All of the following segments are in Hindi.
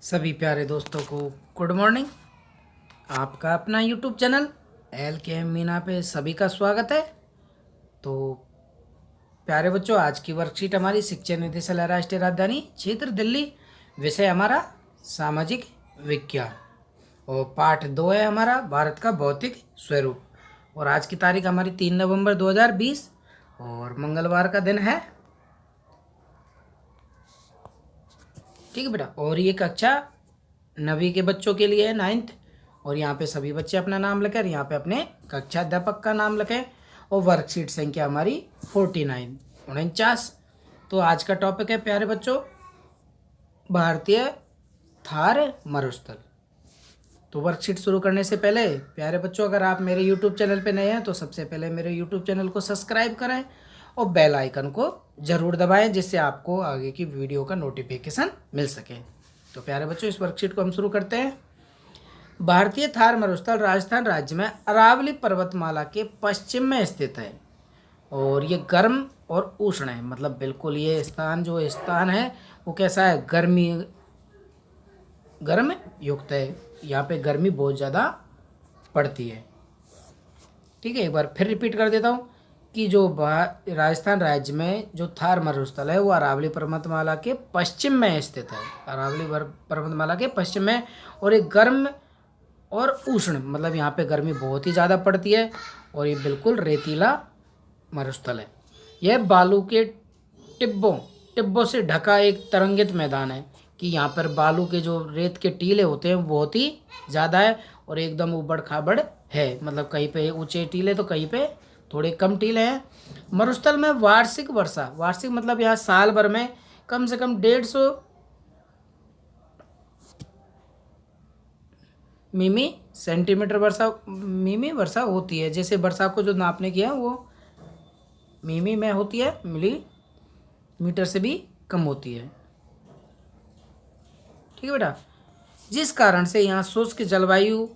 सभी प्यारे दोस्तों को गुड मॉर्निंग। आपका अपना यूट्यूब चैनल LKM मीना पे सभी का स्वागत है। तो प्यारे बच्चों, आज की वर्कशीट हमारी शिक्षा निदेशालय राष्ट्रीय राजधानी क्षेत्र दिल्ली, विषय हमारा सामाजिक विज्ञान और पाठ 2 है हमारा भारत का भौतिक स्वरूप। और आज की तारीख हमारी 3 नवंबर 2020 और मंगलवार का दिन है। ठीक है बेटा। और ये कक्षा 9वीं के बच्चों के लिए है, 9th। और यहाँ पे सभी बच्चे अपना नाम लिखें और यहाँ पे अपने कक्षा अध्यापक का नाम लिखें। और वर्कशीट संख्या हमारी 49 49। तो आज का टॉपिक है प्यारे बच्चों भारतीय थार मरुस्थल। तो वर्कशीट शुरू करने से पहले प्यारे बच्चों, अगर आप मेरे यूट्यूब चैनल पे नए हैं तो सबसे पहले मेरे यूट्यूब चैनल को सब्सक्राइब करें और बेल आइकन को ज़रूर दबाएं, जिससे आपको आगे की वीडियो का नोटिफिकेशन मिल सके। तो प्यारे बच्चों, इस वर्कशीट को हम शुरू करते हैं। भारतीय थार मरुस्थल राजस्थान राज्य में अरावली पर्वतमाला के पश्चिम में स्थित है और ये गर्म और उष्ण है। मतलब बिल्कुल ये स्थान है वो कैसा है, गर्म युक्त है। यहाँ पे गर्मी बहुत ज़्यादा पड़ती है। ठीक है, एक बार फिर रिपीट कर देता हूँ कि जो राजस्थान राज्य में जो थार मरुस्थल है वो अरावली पर्वतमाला के पश्चिम में स्थित है। अरावली पर्वतमाला के पश्चिम में, और एक गर्म और उष्ण, मतलब यहाँ पे गर्मी बहुत ही ज़्यादा पड़ती है और ये बिल्कुल रेतीला मरुस्थल है। यह बालू के टिब्बों से ढका एक तरंगित मैदान है कि यहाँ पर बालू के जो रेत के टीले होते हैं बहुत ही ज़्यादा है और एकदम उबड़ खाबड़ है। मतलब कहीं पे ऊंचे टीले तो कहीं पे थोड़े कम टीले हैं। मरुस्थल में वार्षिक मतलब यहाँ साल भर में कम से कम 150 मिमी सेंटीमीटर वर्षा होती है। जैसे वर्षा को जो नापने की है वो मिमी में होती है, मिलीमीटर से भी कम होती है। ठीक है बेटा। जिस कारण से यहाँ शुष्क जलवायु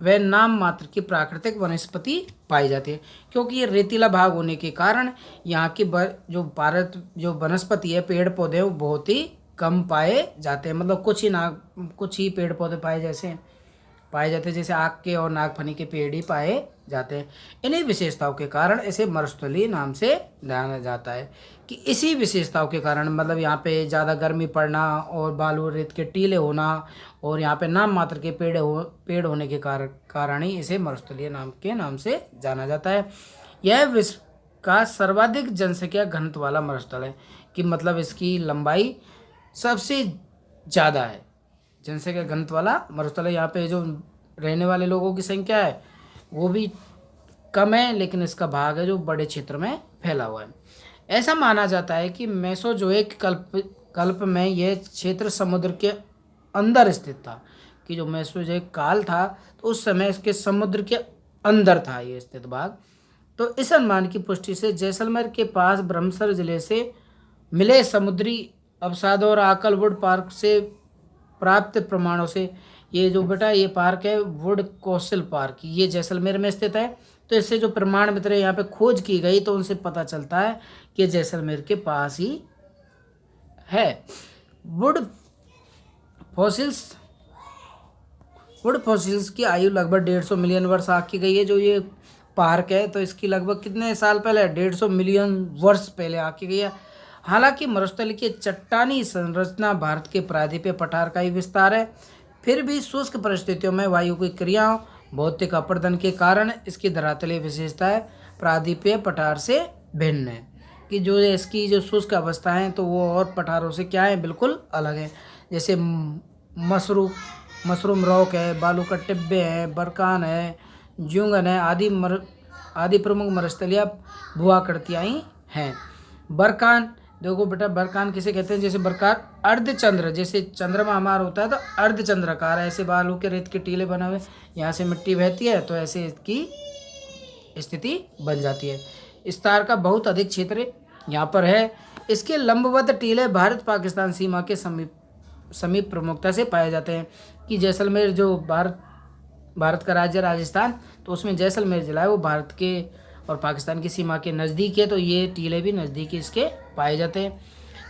व नाम मात्र की प्राकृतिक वनस्पति पाई जाती है, क्योंकि ये रेतीला भाग होने के कारण यहाँ की जो वनस्पति है, पेड़ पौधे वो बहुत ही कम पाए जाते हैं। मतलब कुछ ही पेड़ पौधे पाए जाते हैं, जैसे आक के और नागफनी के पेड़ ही पाए जाते हैं। इन्हीं विशेषताओं के कारण इसे मरुस्थलीय नाम से जाना जाता है कि इसी विशेषताओं के कारण, मतलब यहाँ पे ज़्यादा गर्मी पड़ना और बालू रेत के टीले होना और यहाँ पे नाम मात्र के पेड़ होने के कारण ही इसे मरुस्थलीय नाम से जाना जाता है। यह विश्व का सर्वाधिक जनसंख्या घनत्व वाला मरुस्थल है कि मतलब इसकी लंबाई सबसे ज़्यादा है, जनसंख्या घनत्व वाला मरुस्थल है। यहाँ पे जो रहने वाले लोगों की संख्या है वो भी कम है, लेकिन इसका भाग है जो बड़े क्षेत्र में फैला हुआ है। ऐसा माना जाता है कि मेसोजोइक कल्प में यह क्षेत्र समुद्र के अंदर स्थित था, कि जो मेसोजोइक काल था तो उस समय इसके समुद्र के अंदर था ये स्थित भाग। तो इस अनुमान की पुष्टि से जैसलमेर के पास ब्रह्मसर जिले से मिले समुद्री अवसादों और आकलवुड पार्क से प्राप्त प्रमाणों से, ये जो बेटा ये पार्क है वुड कौशल पार्क, ये जैसलमेर में स्थित है। तो इससे जो प्रमाण मित्र यहाँ पे खोज की गई तो उनसे पता चलता है कि जैसलमेर के पास ही है। वुड फॉसिल्स की आयु लगभग 150 मिलियन वर्ष आंकी गई है। जो ये पार्क है तो इसकी लगभग कितने साल पहले, 150 मिलियन वर्ष पहले आंकी गई है। हालांकि मरुस्थल की चट्टानी संरचना भारत के प्रायद्वीपीय पठार का ही विस्तार है, फिर भी शुष्क परिस्थितियों में वायु की क्रियाओं, भौतिक अपर्दन के कारण इसकी धरातलीय विशेषताएं प्रायद्वीपीय पठार से भिन्न है। कि जो इसकी जो शुष्क अवस्था है तो वो और पठारों से क्या है, बिल्कुल अलग है। जैसे मशरूम रॉक है, बालू का टिब्बे हैं, बरकान है, ज्यूंगन है आदि प्रमुख मरुस्थलीय भूआकृतियाँ ही हैं। बरकान देखो बेटा, बरकान किसे कहते हैं, जैसे बरकान अर्धचंद्र, जैसे चंद्रमा हमारा होता है तो अर्धचंद्राकार, ऐसे बालू के रेत के टीले बने हुए, यहाँ से मिट्टी बहती है तो ऐसे इसकी स्थिति बन जाती है। इस तार का बहुत अधिक क्षेत्र यहाँ पर है। इसके लंबवत टीले भारत पाकिस्तान सीमा के समीप प्रमुखता से पाए जाते हैं। कि जैसलमेर जो भारत का राज्य राजस्थान, तो उसमें जैसलमेर जिला है वो भारत के और पाकिस्तान की सीमा के नज़दीक है, तो ये टीले भी नज़दीक इसके पाए जाते हैं।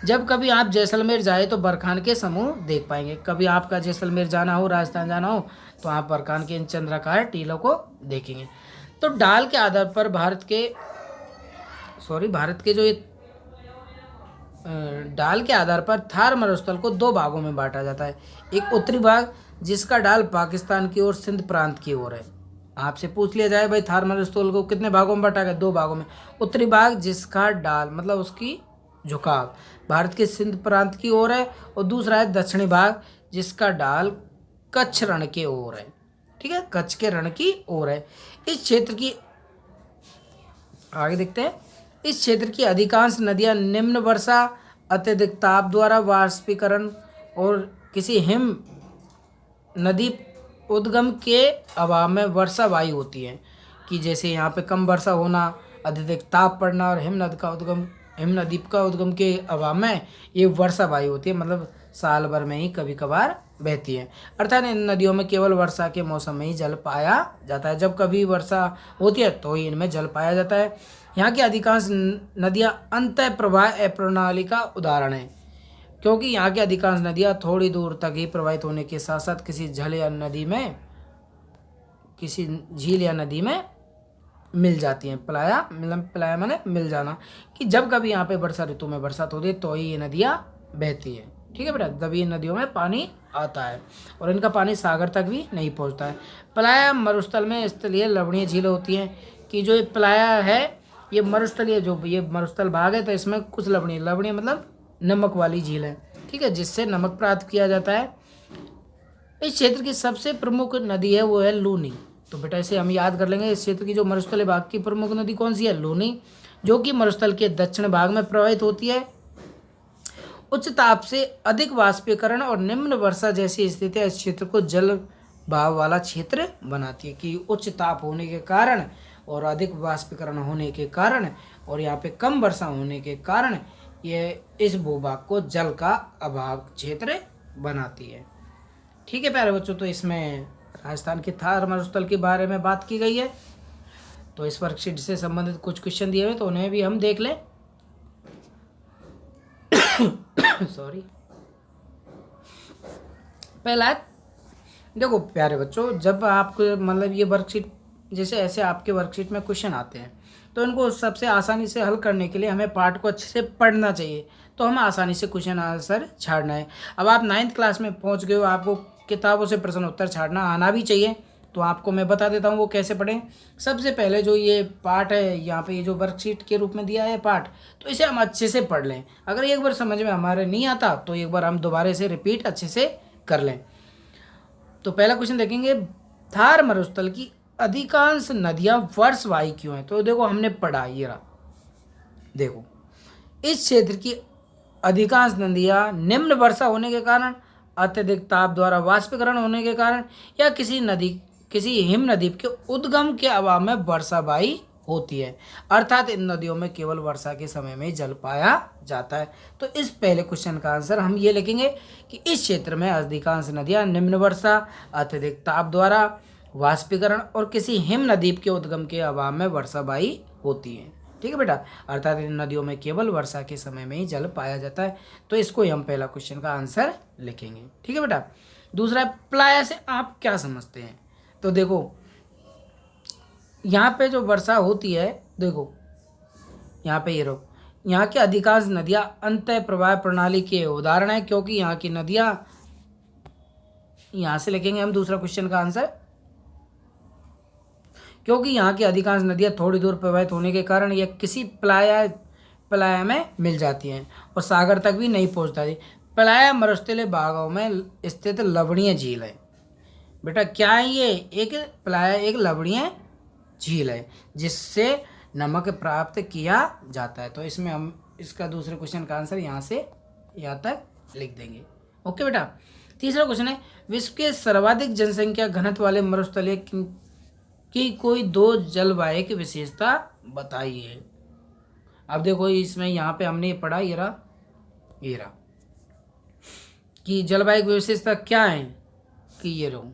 जब कभी आप जैसलमेर जाए तो बरखान के समूह देख पाएंगे। कभी आपका जैसलमेर जाना हो, राजस्थान जाना हो, तो आप बरखान के इन चंद्राकार टीलों को देखेंगे। तो डाल के आधार पर भारत के जो ये डाल के आधार पर थार मरुस्थल को दो भागों में बांटा जाता है। एक उत्तरी भाग जिसका डाल पाकिस्तान की ओर सिंध प्रांत की ओर है। आपसे पूछ लिया जाए भाई थार मरुस्थल को कितने भागों में बांटा गया, दो भागों में। उत्तरी भाग जिसका डाल मतलब उसकी झुकाव भारत के सिंध प्रांत की ओर है, और दूसरा है दक्षिणी भाग जिसका डाल कच्छ रण के ओर है। ठीक है, कच्छ के रण की ओर है। इस क्षेत्र की आगे देखते हैं। इस क्षेत्र की अधिकांश नदियां निम्न वर्षा, अत्यधिक ताप द्वारा वाष्पीकरण और किसी हिम नदी उद्गम के अभाव में वर्षा वायु होती है। कि जैसे यहाँ पे कम वर्षा होना, अत्यधिक ताप पड़ना और हिम नदी का उद्गम के अभाव में ये वर्षा वायु होती है, मतलब साल भर में ही कभी कभार बहती है। अर्थात इन नदियों में केवल वर्षा के मौसम में ही जल पाया जाता है। जब कभी वर्षा होती है तो ही इनमें जल पाया जाता है। यहाँ की अधिकांश नदियाँ अंतः प्रवाह प्रणाली का उदाहरण है, क्योंकि यहाँ की अधिकांश नदियाँ थोड़ी दूर तक ही प्रवाहित होने के साथ साथ किसी झील या नदी में मिल जाती हैं। पलाया माने मिल जाना, कि जब कभी यहाँ पे वर्षा ऋतु में बरसात होती है तो ही ये नदियाँ बहती है। ठीक है बेटा, तभी इन नदियों में पानी आता है और इनका पानी सागर तक भी नहीं पहुँचता है। पलाया मरुस्थल में स्थलीय लवणीय झीलें होती हैं। कि जो ये पलाया है ये मरुस्थल भाग है, तो इसमें कुछ लवणीय मतलब नमक वाली झील है। ठीक है, जिससे नमक प्राप्त किया जाता है। इस क्षेत्र की सबसे प्रमुख नदी है वो है लूनी। तो बेटा इसे हम याद कर लेंगे। इस क्षेत्र की जो मरुस्थलीय भाग की प्रमुख नदी कौन सी है? लूनी, जो कि मरुस्थल के दक्षिण भाग में प्रवाहित होती है। उच्च ताप से अधिक वाष्पीकरण और निम्न वर्षा जैसी स्थितियां इस क्षेत्र को जल भाव वाला क्षेत्र बनाती है। कि उच्च ताप होने के कारण और अधिक वाष्पीकरण होने के कारण और यहाँ पे कम वर्षा होने के कारण ये इस भूभाग को जल का अभाव क्षेत्र बनाती है। ठीक है प्यारे बच्चों, तो इसमें राजस्थान के थार मरुस्थल के बारे में बात की गई है। तो इस वर्कशीट से संबंधित कुछ क्वेश्चन दिए हुए तो उन्हें भी हम देख लें। सॉरी। पहला है, देखो प्यारे बच्चों, जब आपको मतलब ये वर्कशीट जैसे ऐसे आपके वर्कशीट में क्वेश्चन आते हैं तो इनको सबसे आसानी से हल करने के लिए हमें पार्ट को अच्छे से पढ़ना चाहिए, तो हमें आसानी से क्वेश्चन आंसर छाड़ना है। अब आप 9th क्लास में पहुंच गए हो, आपको किताबों से प्रश्न उत्तर छाड़ना आना भी चाहिए। तो आपको मैं बता देता हूँ वो कैसे पढ़ें। सबसे पहले जो ये पार्ट है यहाँ पे, ये जो वर्कशीट के रूप में दिया है पार्ट, तो इसे हम अच्छे से पढ़ लें। अगर एक बार समझ में हमारे नहीं आता तो एक बार हम दोबारा से रिपीट अच्छे से कर लें। तो पहला क्वेश्चन देखेंगे, थार मरुस्थल की अधिकांश नदियां वर्षवाही क्यों हैं? तो देखो हमने पढ़ा, ये रहा, देखो इस क्षेत्र की अधिकांश नदियां निम्न वर्षा होने के कारण, अत्यधिक ताप द्वारा वाष्पीकरण होने के कारण या किसी हिम नदी के उद्गम के अभाव में वर्षावाही होती है। अर्थात इन नदियों में केवल वर्षा के समय में जल पाया जाता है। तो इस पहले क्वेश्चन का आंसर हम ये लिखेंगे कि इस क्षेत्र में अधिकांश नदियां निम्न वर्षा, अत्यधिक ताप द्वारा वाष्पीकरण और किसी हिम नदी के उद्गम के अभाव में वर्षावाही होती है। ठीक है बेटा, अर्थात इन नदियों में केवल वर्षा के समय में ही जल पाया जाता है। तो इसको हम पहला क्वेश्चन का आंसर लिखेंगे। ठीक है बेटा। दूसरा, प्लाया से आप क्या समझते हैं? तो देखो यहाँ पे जो वर्षा होती है, देखो यहाँ पे ये रहो, यहाँ की अधिकांश नदियाँ अंतः प्रवाह प्रणाली के उदाहरण है, क्योंकि यहाँ की नदियाँ, यहाँ से लिखेंगे हम दूसरा क्वेश्चन का आंसर, क्योंकि यहाँ की अधिकांश नदियाँ थोड़ी दूर प्रवाहित होने के कारण यह किसी पलाया में मिल जाती हैं और सागर तक भी नहीं पहुँचता थी। पलाया मरुस्थलीय भागों में स्थित लवणीय झील है। बेटा क्या है ये? पलाया एक लवणीय झील है जिससे नमक प्राप्त किया जाता है। तो इसमें हम इसका दूसरे क्वेश्चन का आंसर यहाँ से यहाँ तक लिख देंगे। ओके बेटा। तीसरा क्वेश्चन है, विश्व के सर्वाधिक जनसंख्या घनत्व वाले मरुस्थलीय की कोई दो जलवायु की विशेषता बताइए। अब देखो इसमें यहाँ पे हमने पढ़ा, ये रहा कि जलवायु की विशेषता क्या है, कि ये रहो,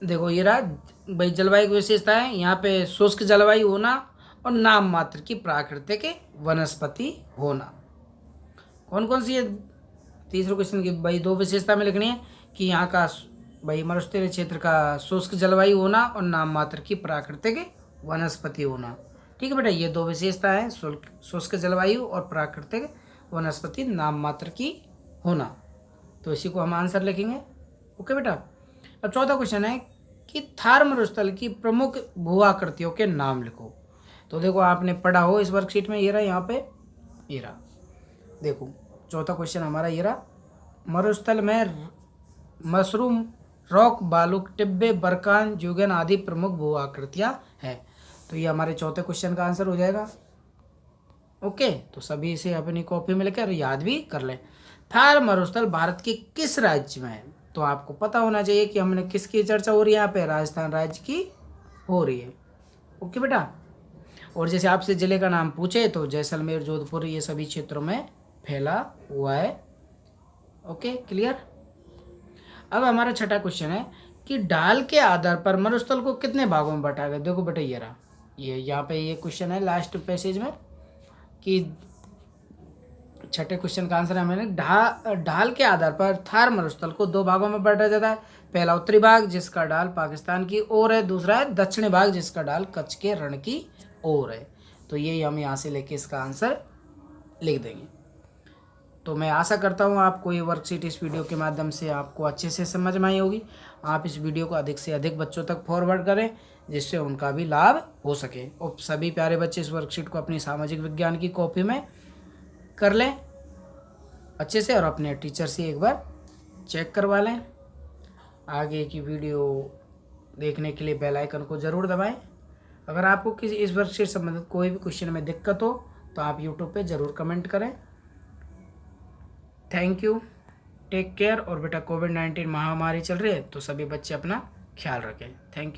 देखो ये रहा भाई जलवायु की विशेषता है, यहाँ पे शुष्क जलवायु होना और नाम मात्र की प्राकृतिक वनस्पति होना। कौन कौन सी है? तीसरे क्वेश्चन की भाई दो विशेषता में लिखनी है कि यहाँ का भाई मरुस्थलीय क्षेत्र का शुष्क जलवायु होना और नाम मात्र की प्राकृतिक वनस्पति होना। ठीक है बेटा, ये दो विशेषता है, शुष्क जलवायु और प्राकृतिक वनस्पति नाम मात्र की होना। तो इसी को हम आंसर लिखेंगे। ओके बेटा। अब चौथा क्वेश्चन है कि थार मरुस्थल की प्रमुख भू आकृतियों के नाम लिखो। तो देखो आपने पढ़ा हो इस वर्कशीट में, ये रहा यहाँ पे, ये रहा देखो चौथा क्वेश्चन हमारा ये रहा, मरुस्थल में मशरूम, रॉक, बालू, टिब्बे, बरकान, जुगन आदि प्रमुख भू आकृतियाँ हैं। तो ये हमारे चौथे क्वेश्चन का आंसर हो जाएगा। ओके, तो सभी इसे अपनी कॉपी में लेकर याद भी कर लें। थार मरुस्थल भारत के किस राज्य में है? तो आपको पता होना चाहिए कि हमने किसकी चर्चा हो रही है यहाँ पे, राजस्थान राज्य की हो रही है। ओके बेटा। और जैसे आपसे जिले का नाम पूछे तो जैसलमेर, जोधपुर, ये सभी क्षेत्रों में फैला हुआ है। Okay, clear. अब हमारा छठा क्वेश्चन है कि ढाल के आधार पर मरुस्थल को कितने भागों में बांटा गया? देखो बेटा ये रहा, ये यहाँ पे ये क्वेश्चन है लास्ट पैसेज में कि छठे क्वेश्चन का आंसर है मैंने ढाल के आधार पर थार मरुस्थल को दो भागों में बांटा जाता है। पहला उत्तरी भाग जिसका ढाल पाकिस्तान की ओर है, दूसरा है दक्षिणी भाग जिसका ढाल कच्छ के रण की ओर है। तो ये हम यहाँ से लेके इसका आंसर लिख देंगे। तो मैं आशा करता हूँ आपको ये वर्कशीट इस वीडियो के माध्यम से आपको अच्छे से समझ में आई होगी। आप इस वीडियो को अधिक से अधिक बच्चों तक फॉरवर्ड करें जिससे उनका भी लाभ हो सके। और सभी प्यारे बच्चे इस वर्कशीट को अपनी सामाजिक विज्ञान की कॉपी में कर लें अच्छे से और अपने टीचर से एक बार चेक करवा लें। आगे की वीडियो देखने के लिए बेल आइकन को ज़रूर दबाएं। अगर आपको किसी इस वर्कशीट से संबंधित कोई भी क्वेश्चन में दिक्कत हो तो आप यूट्यूब पे ज़रूर कमेंट करें। Thank you, take care. और बेटा कोविड-19 महामारी चल रही है तो सभी बच्चे अपना ख्याल रखें। Thank you.